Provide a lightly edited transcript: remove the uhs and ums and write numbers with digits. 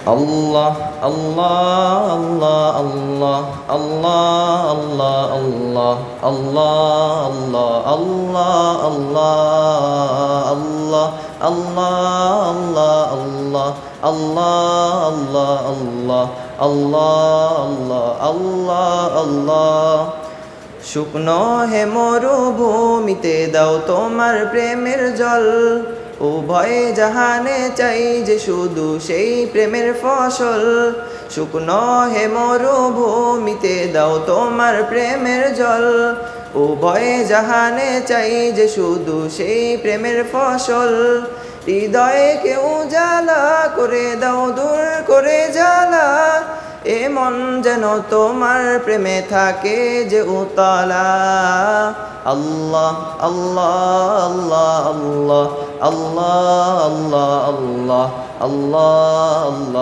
আল্লাহ আল্লাহ আল্লাহ আল্লাহ আল্লাহ আল্লাহ আল্লাহ আল্লাহ আল্লাহ আল্লাহ আল্লাহ আল্লাহ আল্লাহ আল্লাহ আল্লাহ আল্লাহ আল্লাহ আল্লাহ শুকনো হে মরুভূমিতে দাও তোমার প্রেমের জল উভয় জাহানে চাই যে শুধু সেই প্রেমের ফসল শুকনো হে মরুভূমিতে দাও তোমার প্রেমের জল উভয় জাহানে চাই যে শুধু সেই প্রেমের ফসল হৃদয়ে কেউ জ্বালা করে দাও দূর করে জ্বালা এ মন যেন তোমার প্রেমে থাকে যে উতলা আল্লাহ আল্লাহ আল্লাহ আল্লাহ আল্লাহ আল্লাহ আল্লাহ আল্লাহ আল্লাহ